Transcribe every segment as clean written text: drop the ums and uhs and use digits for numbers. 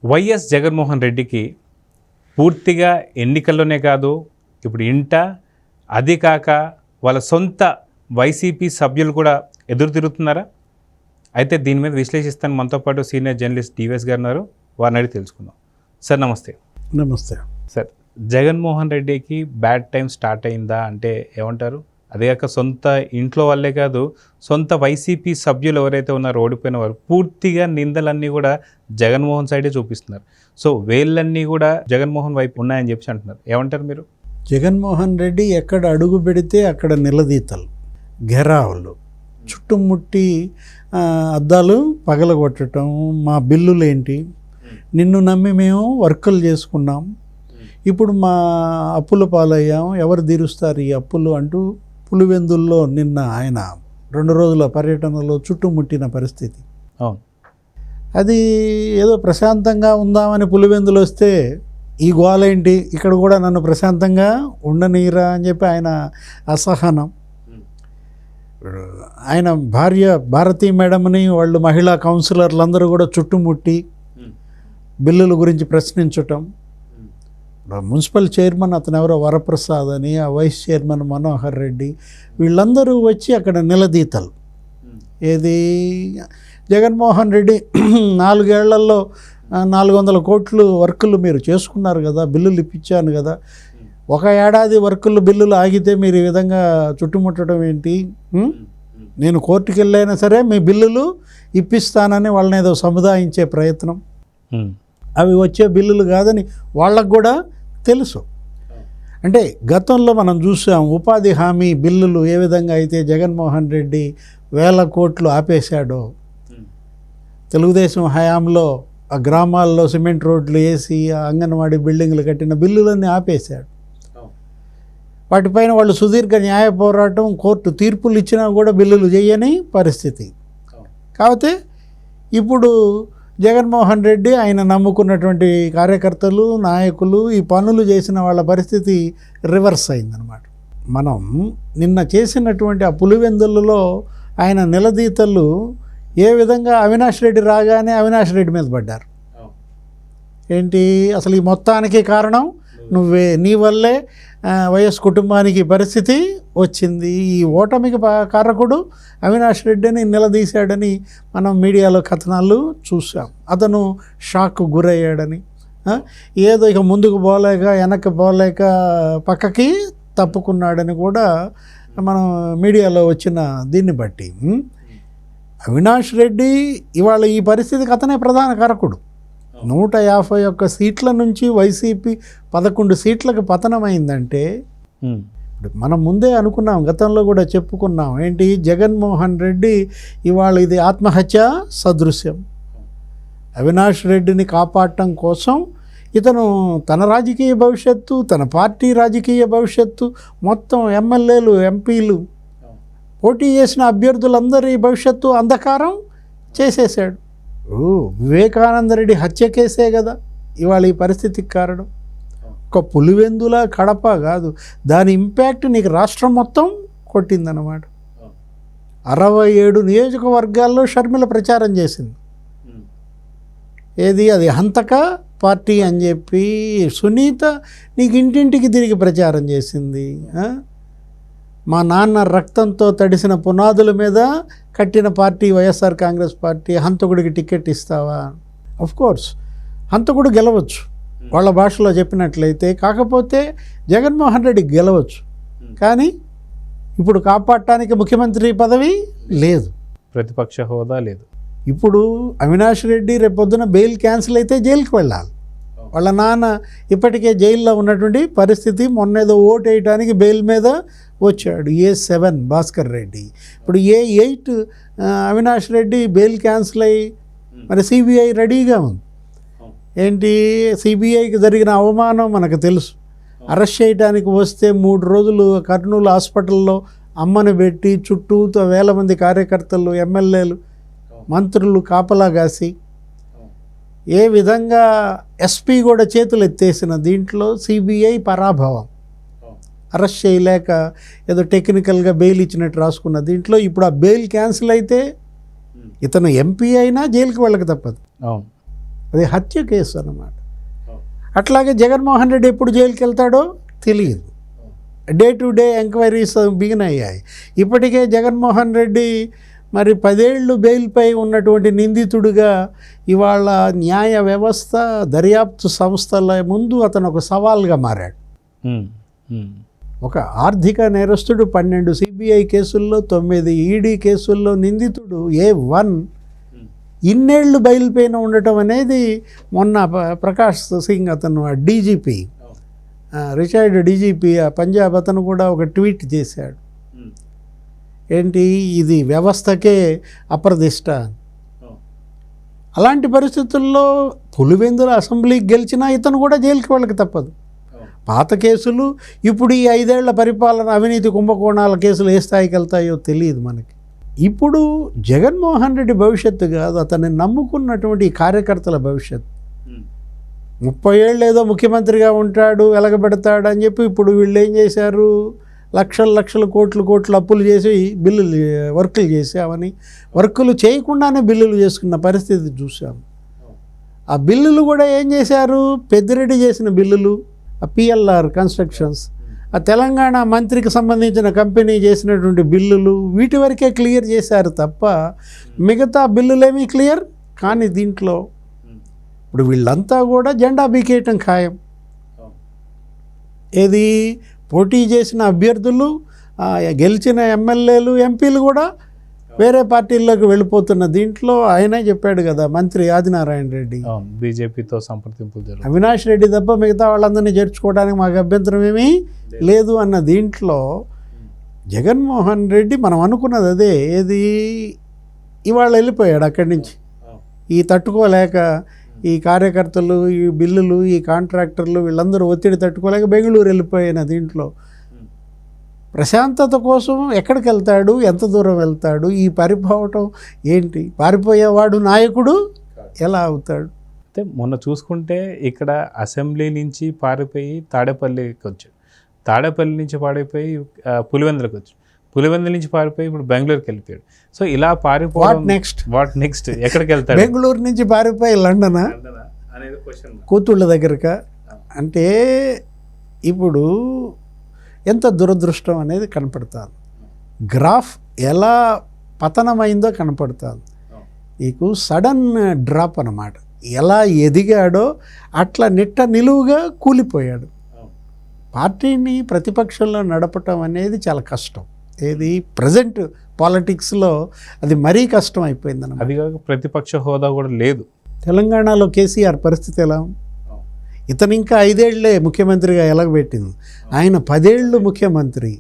YS Jaganmohan రెడ్డికి పూర్తిగా ఎన్నికల్లోనే కాదు, ఇప్పుడు అది కాక వాళ్ళ సొంత వైసీపీ సభ్యులు కూడా ఎదురు తిరుగుతున్నారా? అయితే దీని మీద విశ్లేషిస్తాను. మనతో పాటు సీనియర్ జర్నలిస్ట్ డివిఎస్ గారు ఉన్నారు. వారిని అడిగి తెలుసుకుందాం. సార్ నమస్తే. నమస్తే సార్, జగన్మోహన్ రెడ్డికి బ్యాడ్ టైం స్టార్ట్ అయిందా అంటే ఏమంటారు? అదే కాక సొంత ఇంట్లో వాళ్ళే కాదు, సొంత వైసీపీ సభ్యులు ఎవరైతే ఉన్నారో ఓడిపోయిన వారు పూర్తిగా నిందలన్నీ కూడా జగన్మోహన్ సైడే చూపిస్తున్నారు. సో వేళ్ళన్నీ కూడా జగన్మోహన్ వైపు ఉన్నాయని చెప్పి అంటున్నారు. ఏమంటారు మీరు? జగన్మోహన్ రెడ్డి ఎక్కడ అడుగు పెడితే అక్కడ నిలదీతలు, ఘెరావులు, చుట్టుముట్టి అద్దాలు పగలగొట్టడం, మా బిల్లులేంటి, నిన్ను నమ్మి మేము వర్కులు చేసుకున్నాం, ఇప్పుడు మా అప్పుల పాలయ్యాం, ఎవరు తీరుస్తారు ఈ అప్పులు అంటూ పులివెందుల్లో నిన్న ఆయన 2 రోజుల పర్యటనలో చుట్టుముట్టిన పరిస్థితి. అది ఏదో ప్రశాంతంగా ఉందామని పులివెందులు వస్తే ఈ గోలేంటి, ఇక్కడ కూడా నన్ను ప్రశాంతంగా ఉండనీరా అని చెప్పి ఆయన అసహనం. ఆయన భార్య భారతీ మేడంని వాళ్ళు మహిళా కౌన్సిలర్లందరూ కూడా చుట్టుముట్టి బిల్లుల గురించి ప్రశ్నించటం. మున్సిపల్ చైర్మన్ అతను ఎవరో వరప్రసాద్ అని, ఆ వైస్ చైర్మన్ మనోహర్ రెడ్డి, వీళ్ళందరూ వచ్చి అక్కడ నిలదీతలు. ఏది జగన్మోహన్ రెడ్డి 4 ఏళ్లలో 400 కోట్లు వర్కులు మీరు చేసుకున్నారు కదా, బిల్లులు ఇప్పించాను కదా, 1 ఏడాది వర్కులు బిల్లులు ఆగితే మీరు ఈ విధంగా చుట్టుముట్టడం ఏంటి? నేను కోర్టుకు వెళ్ళైనా సరే మీ బిల్లులు ఇప్పిస్తానని వాళ్ళని ఏదో సముదాయించే ప్రయత్నం. అవి వచ్చే బిల్లులు కాదని వాళ్ళకు కూడా తెలుసు. అంటే గతంలో మనం చూసాం, ఉపాధి హామీ బిల్లులు ఏ విధంగా అయితే జగన్మోహన్ రెడ్డి 1000 కోట్లు ఆపేశాడో, తెలుగుదేశం హయాంలో ఆ గ్రామాల్లో సిమెంట్ రోడ్లు వేసి ఆ అంగన్వాడీ బిల్డింగ్లు కట్టిన బిల్లులన్నీ ఆపేశాడు. వాటిపైన వాళ్ళు సుదీర్ఘ న్యాయ పోరాటం, కోర్టు తీర్పులు ఇచ్చినా కూడా బిల్లులు చేయని పరిస్థితి. కాకపోతే ఇప్పుడు జగన్మోహన్ రెడ్డి ఆయన నమ్ముకున్నటువంటి కార్యకర్తలు, నాయకులు ఈ పనులు చేసిన వాళ్ళ పరిస్థితి రివర్స్ అయిందనమాట. మనం నిన్న చేసినటువంటి ఆ పులివెందులలో ఆయన నిలదీతలు ఏ విధంగా అవినాష్ రెడ్డి రాగానే అవినాష్ రెడ్డి మీద పడ్డారు. ఏంటి అసలు ఈ మొత్తానికి కారణం నువ్వే, నీ వల్లే వైఎస్ కుటుంబానికి పరిస్థితి వచ్చింది, ఈ ఓటమికి కారకుడు అవినాష్ రెడ్డిని నిలదీశాడని మనం మీడియాలో కథనాలు చూసాం. అతను షాక్ గురయ్యాడని, ఏదో ఇక ముందుకు పోలేక వెనక్కి పోలేక పక్కకి తప్పుకున్నాడని కూడా మనం మీడియాలో వచ్చిన దీన్ని బట్టి అవినాష్ రెడ్డి ఇవాళ ఈ పరిస్థితికి అతనే ప్రధాన కారకుడు. 151 సీట్ల నుంచి వైసీపీ 11 సీట్లకు పతనమైందంటే మనం ముందే అనుకున్నాం, గతంలో కూడా చెప్పుకున్నాం, ఏంటి జగన్మోహన్ రెడ్డి ఇవాళ ఇది ఆత్మహత్య సదృశ్యం. అవినాష్ రెడ్డిని కాపాడటం కోసం ఇతను తన రాజకీయ భవిష్యత్తు, తన పార్టీ రాజకీయ భవిష్యత్తు, మొత్తం ఎమ్మెల్యేలు, ఎంపీలు, పోటీ చేసిన అభ్యర్థులందరి భవిష్యత్తు అంధకారం చేసేసాడు. వివేకానంద రెడ్డి హత్య కేసే కదా ఇవాళ ఈ పరిస్థితికి కారణం. ఒక పులివెందుల కడప కాదు, దాని ఇంపాక్ట్ నీకు రాష్ట్రం మొత్తం కొట్టిందన్నమాట. 67 నియోజకవర్గాల్లో షర్మిల ప్రచారం చేసింది. ఏది అది హంతక పార్టీ అని చెప్పి. సునీత నీకు ఇంటింటికి తిరిగి ప్రచారం చేసింది. మా నాన్న రక్తంతో తడిసిన పునాదుల మీద కట్టిన పార్టీ వైఎస్ఆర్ కాంగ్రెస్ పార్టీ, హంతకుడికి టికెట్ ఇస్తావా? కోర్స్ హంతకుడు గెలవచ్చు వాళ్ళ భాషలో చెప్పినట్లయితే, కాకపోతే జగన్మోహన్ రెడ్డి గెలవచ్చు, కానీ ఇప్పుడు కాపాడటానికి ముఖ్యమంత్రి పదవి లేదు, ప్రతిపక్ష హోదా లేదు. ఇప్పుడు అవినాష్ రెడ్డి రేపొద్దున బెయిల్ క్యాన్సిల్ అయితే జైలుకి వెళ్ళాలి. వాళ్ళ నాన్న ఇప్పటికే జైల్లో ఉన్నటువంటి పరిస్థితి. మొన్నేదో ఓటు వేయడానికి బెయిల్ మీద వచ్చాడు A7 భాస్కర్ రెడ్డి. ఇప్పుడు A8 Avinash Reddy bail cancel అయ్యి మరి సిబిఐ రెడీగా ఉంది. ఏంటి సిబిఐకి జరిగిన అవమానం మనకు తెలుసు. అరెస్ట్ చేయడానికి వస్తే 3 రోజులు కర్నూలు హాస్పిటల్లో అమ్మని పెట్టి చుట్టూతో 1000 మంది కార్యకర్తలు, ఎమ్మెల్యేలు, మంత్రులు కాపలా కాసి ఏ విధంగా ఎస్పీ కూడా చేతులు ఎత్తేసిన దీంట్లో సిబిఐ పరాభవం. అరెస్ట్ చేయలేక ఏదో టెక్నికల్గా బెయిల్ ఇచ్చినట్టు రాసుకున్న దీంట్లో ఇప్పుడు ఆ బెయిల్ క్యాన్సిల్ అయితే ఇతను ఎంపీ అయినా జైలుకి వెళ్ళక తప్పదు. అది హత్య కేసు అన్నమాట. అట్లాగే జగన్మోహన్ రెడ్డి ఎప్పుడు జైలుకి వెళ్తాడో తెలియదు. Day to day enquiries begin అయ్యాయి. ఇప్పటికే జగన్మోహన్ రెడ్డి మరి 10 ఏళ్ళు బెయిల్పై ఉన్నటువంటి నిందితుడిగా ఇవాళ న్యాయ వ్యవస్థ, దర్యాప్తు సంస్థల ముందు అతను ఒక సవాల్గా మారాడు. ఒక ఆర్థిక నేరస్తుడు 12 సిబిఐ కేసుల్లో 9 ఈడీ కేసుల్లో నిందితుడు A1 ఇన్నేళ్లు బెయిల్ పైన ఉండటం అనేది మొన్న ప్రకాష్ సింగ్ అతను డీజీపీ, రిటైర్డ్ డీజీపీ పంజాబ్ అతను కూడా ఒక ట్వీట్ చేశాడు. ఏంటి ఇది వ్యవస్థకే అప్రదిష్ట. అలాంటి పరిస్థితుల్లో పులివెందుల అసెంబ్లీకి గెలిచినా ఇతను కూడా జైలుకి వెళ్ళక తప్పదు. పాత కేసులు ఇప్పుడు ఈ 5 ఏళ్ల పరిపాలన అవినీతి కుంభకోణాల కేసులు ఏ స్థాయికి వెళ్తాయో తెలియదు మనకి. ఇప్పుడు జగన్మోహన్ రెడ్డి భవిష్యత్తు కాదు, అతన్ని నమ్ముకున్నటువంటి ఈ కార్యకర్తల భవిష్యత్తు. 30 ఏళ్ళు ఏదో ముఖ్యమంత్రిగా ఉంటాడు, వెలగబెడతాడు అని చెప్పి ఇప్పుడు వీళ్ళు ఏం చేశారు, లక్షల కోట్లు అప్పులు చేసి బిల్లులు వర్కులు చేసామని, వర్కులు చేయకుండానే బిల్లులు చేసుకున్న పరిస్థితి చూసాం. ఆ బిల్లులు కూడా ఏం చేశారు, పెద్దిరెడ్డి చేసిన బిల్లులు, ఆ పిఎల్ఆర్ కన్స్ట్రక్షన్స్, ఆ తెలంగాణ మంత్రికి సంబంధించిన కంపెనీ చేసినటువంటి బిల్లులు, వీటి వరకే క్లియర్ చేశారు తప్ప మిగతా బిల్లులేమీ క్లియర్ కానీ దీంట్లో ఇప్పుడు వీళ్ళంతా కూడా జెండా బీకేయటం ఖాయం. ఏది పోటీ చేసిన అభ్యర్థులు, గెలిచిన ఎమ్మెల్యేలు, ఎంపీలు కూడా వేరే పార్టీల్లోకి వెళ్ళిపోతున్న దీంట్లో ఆయనే చెప్పాడు కదా మంత్రి ఆదినారాయణ రెడ్డి, బీజేపీతో సంప్రదింపులు, అవినాష్ రెడ్డి తప్ప మిగతా వాళ్ళందరినీ చేర్చుకోవడానికి మాకు అభ్యంతరం ఏమీ లేదు అన్న దీంట్లో జగన్మోహన్ రెడ్డి మనం అనుకున్నది అదే. ఏది ఇవాళ వెళ్ళిపోయాడు అక్కడి నుంచి. ఈ తట్టుకోలేక ఈ కార్యకర్తలు, ఈ బిల్లులు, ఈ కాంట్రాక్టర్లు వీళ్ళందరూ ఒత్తిడి తట్టుకోలేక బెంగళూరు వెళ్ళిపోయిన దీంట్లో ప్రశాంతత కోసం ఎక్కడికి వెళ్తాడు, ఎంత దూరం వెళ్తాడు, ఈ పారిపోవటం ఏంటి, పారిపోయేవాడు నాయకుడు ఎలా అవుతాడు? అయితే మొన్న చూసుకుంటే ఇక్కడ అసెంబ్లీ నుంచి పారిపోయి తాడేపల్లికి వచ్చాడు, తాడేపల్లి నుంచి పారిపోయి పులివెందులకు వచ్చాడు, పులివెందుల నుంచి పారిపోయి ఇప్పుడు బెంగళూరుకి వెళ్ళిపోయాడు. సో ఇలా పారిపోవడం వాట్ నెక్స్ట్ ఎక్కడికి వెళ్తాడు? బెంగళూరు నుంచి పారిపోయి లండనా అనేది క్వశ్చన్. కూతుళ్ళ దగ్గరకా అంటే ఇప్పుడు ఎంత దురదృష్టం అనేది కనపడుతుంది. గ్రాఫ్ ఎలా పతనమైందో కనపడుతుంది. నీకు సడన్ డ్రాప్ అన్నమాట. ఎలా ఎదిగాడో అట్లా నిలువుగా కూలిపోయాడు. పార్టీని ప్రతిపక్షంలో నడపటం అనేది చాలా కష్టం. ఏది ప్రజెంట్ పాలిటిక్స్లో అది మరీ కష్టం అయిపోయిందన్నమాట. అది కాక ప్రతిపక్ష హోదా కూడా లేదు. తెలంగాణలో కేసీఆర్ పరిస్థితి ఎలా? ఇతను ఇంకా 5 ఏళ్లే ముఖ్యమంత్రిగా ఎలగబెట్టింది, ఆయన 10 ఏళ్ళు ముఖ్యమంత్రి.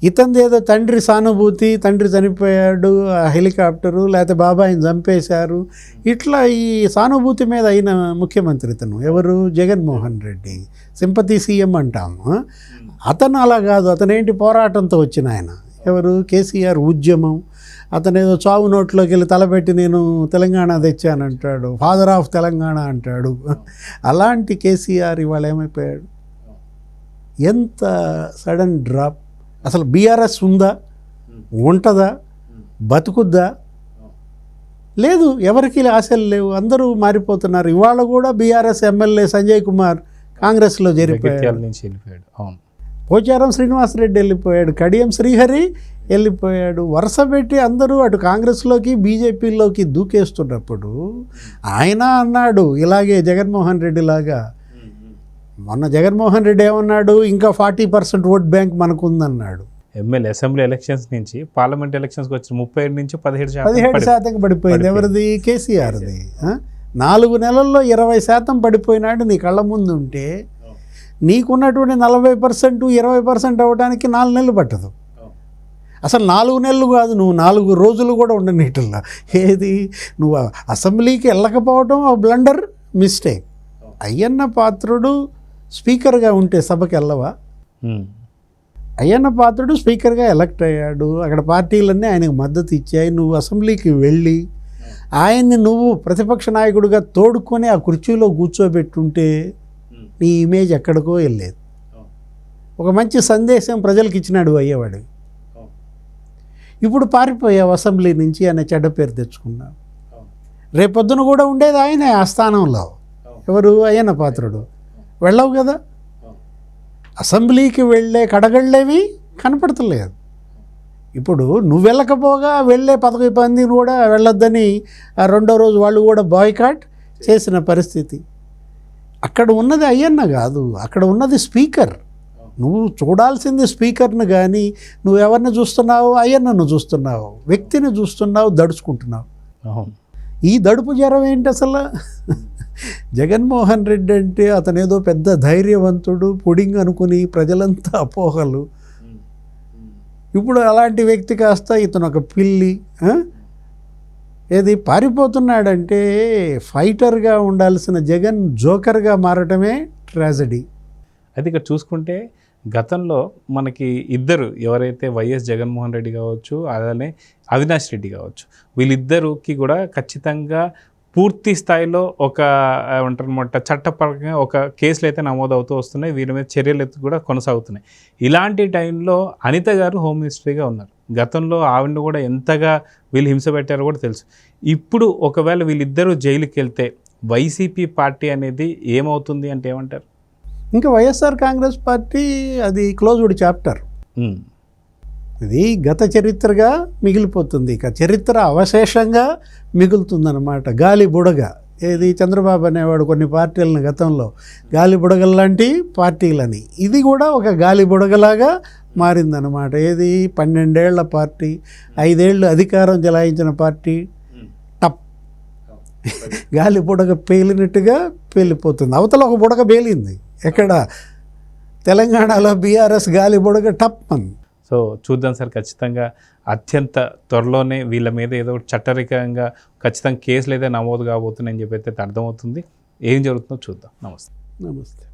ఇతనిది ఏదో తండ్రి సానుభూతి, తండ్రి చనిపోయాడు, హెలికాప్టరు, లేకపోతే బాబాయిని చంపేశారు, ఇట్లా ఈ సానుభూతి మీద అయిన ముఖ్యమంత్రి ఇతను. ఎవరు? జగన్మోహన్ రెడ్డి, సింపతి సీఎం అంటాము. అతను అలా కాదు, అతనేంటి పోరాటంతో వచ్చిన ఆయన. ఎవరు? కేసీఆర్ ఉద్యమం. అతను ఏదో చావు నోట్లోకి వెళ్ళి తలపెట్టి నేను తెలంగాణ తెచ్చానంటాడు, ఫాదర్ ఆఫ్ తెలంగాణ అంటాడు. అలాంటి కేసీఆర్ ఇవాళ ఏమైపోయాడు? ఎంత సడన్ డ్రాప్. అసలు బీఆర్ఎస్ ఉందా, ఉంటుందా, బతుకుద్దా? లేదు, ఎవరికి ఆశలు లేవు, అందరూ మారిపోతున్నారు. ఇవాళ కూడా బీఆర్ఎస్ ఎమ్మెల్యే సంజయ్ కుమార్ కాంగ్రెస్లో చేరిపోయాడు, పోచారం శ్రీనివాసరెడ్డి వెళ్ళిపోయాడు, కడియం శ్రీహరి వెళ్ళిపోయాడు. వరుస పెట్టి అందరూ అటు కాంగ్రెస్లోకి బీజేపీలోకి దూకేస్తున్నప్పుడు ఆయన అన్నాడు ఇలాగే జగన్మోహన్ రెడ్డి లాగా. మొన్న జగన్మోహన్ రెడ్డి ఏమన్నాడు, ఇంకా 40% ఓట్ బ్యాంక్ మనకు ఉందన్నాడు. ఎమ్మెల్యే అసెంబ్లీ ఎలక్షన్స్ నుంచి పార్లమెంట్ ఎలక్షన్స్కి వచ్చిన 37 నుంచి 17% పడిపోయింది. ఎవరిది? కేసీఆర్ది. 4 నెలల్లో 20% పడిపోయినాడు నీ కళ్ళ ముందు ఉంటే నీకున్నటువంటి 40% 20% అవ్వడానికి 4 నెలలు పట్టదు. అసలు 4 నెలలు కాదు, నువ్వు 4 రోజులు కూడా ఉండనీటల్లా. ఏది నువ్వు అసెంబ్లీకి వెళ్ళకపోవడం బ్లండర్, మిస్టేక్. అయ్యన్న పాత్రుడు స్పీకర్గా ఉంటే సభకి వెళ్ళవా? అయ్యన్న పాత్రుడు స్పీకర్గా ఎలక్ట్ అయ్యాడు, అక్కడ పార్టీలన్నీ ఆయనకు మద్దతు ఇచ్చాయి. నువ్వు అసెంబ్లీకి వెళ్ళి ఆయన్ని నువ్వు ప్రతిపక్ష నాయకుడిగా తోడుకొని ఆ కుర్చీలో కూర్చోబెట్టుంటే నీ ఇమేజ్ ఎక్కడికో వెళ్ళేది. ఒక మంచి సందేశం ప్రజలకు ఇచ్చినాడు అయ్యేవాడు. ఇప్పుడు పారిపోయావు అసెంబ్లీ నుంచి అనే చెడ్డ పేరు తెచ్చుకున్నావు. రేపొద్దున కూడా ఉండేది ఆయనే ఆ స్థానంలో. ఎవరు? అయ్యన్న పాత్రుడు. వెళ్ళవు కదా, అసెంబ్లీకి వెళ్ళే కడగళ్ళేవి కనపడతలేదు. ఇప్పుడు నువ్వు వెళ్ళకపోగా వెళ్ళే 11 మందిని కూడా వెళ్ళొద్దని రెండో రోజు వాళ్ళు కూడా బాయ్కాట్ చేసిన పరిస్థితి. అక్కడ ఉన్నది అయ్యన్న కాదు, అక్కడ ఉన్నది స్పీకర్. నువ్వు చూడాల్సింది స్పీకర్ను కానీ నువ్వు ఎవరిని చూస్తున్నావు? అయ్యన్నను చూస్తున్నావు, వ్యక్తిని చూస్తున్నావు, దడుచుకుంటున్నావు. ఈ దడుపు జ్వరం ఏంటి అసలు? జగన్మోహన్ రెడ్డి అంటే అతనేదో పెద్ద ధైర్యవంతుడు, పుడింగ్ అనుకుని ప్రజలంతా అపోహలు. ఇప్పుడు అలాంటి వ్యక్తి కాస్త ఇతను ఒక పిల్లి, ఏది పారిపోతున్నాడంటే ఫైటర్గా ఉండాల్సిన జగన్ జోకర్గా మారటమే ట్రాజడీ. అయితే ఇక్కడ చూసుకుంటే గతంలో మనకి ఇద్దరు ఎవరైతే వైఎస్ జగన్మోహన్ రెడ్డి కావచ్చు, అలానే అవినాష్ రెడ్డి కావచ్చు, వీళ్ళిద్దరికి కూడా ఖచ్చితంగా పూర్తి స్థాయిలో ఒక ఏమంటారనమాట చట్టపరంగా ఒక కేసులు అయితే నమోదవుతూ వస్తున్నాయి, వీరి మీద చర్యలు అయితే కూడా కొనసాగుతున్నాయి. ఇలాంటి టైంలో అనిత గారు హోమ్ మినిస్టర్గా ఉన్నారు. గతంలో ఆవిడని కూడా ఎంతగా వీళ్ళు హింస పెట్టారో కూడా తెలుసు. ఇప్పుడు ఒకవేళ వీళ్ళిద్దరూ జైలుకి వెళ్తే వైసీపీ పార్టీ అనేది ఏమవుతుంది అంటే ఏమంటారు? ఇంకా వైఎస్ఆర్ కాంగ్రెస్ పార్టీ అది క్లోజ్డ్ చాప్టర్. ఇది గత చరిత్రగా మిగిలిపోతుంది, ఇక చరిత్ర అవశేషంగా మిగులుతుందన్నమాట. గాలి బుడగ. ఏది చంద్రబాబు అనేవాడు కొన్ని పార్టీలను గతంలో గాలి బుడగల్లాంటి పార్టీలని, ఇది కూడా ఒక గాలి బుడగలాగా మారిందన్నమాట. ఏది 12 ఏళ్ల పార్టీ, 5 ఏళ్ళు అధికారం చెలాయించిన పార్టీ టప్ గాలి బుడగ పేలినట్టుగా పేలిపోతుంది. అవతల ఒక బుడగ పేలింది ఎక్కడ? తెలంగాణలో బీఆర్ఎస్ గాలి బుడగ టప్ అని. సో చూద్దాం సార్, ఖచ్చితంగా అత్యంత త్వరలోనే వీళ్ళ మీద ఏదో చట్టరికంగా ఖచ్చితంగా కేసులు అయితే నమోదు కాబోతున్నాయని చెప్పి అయితే అర్థమవుతుంది. ఏం జరుగుతుందో చూద్దాం. నమస్తే. నమస్తే.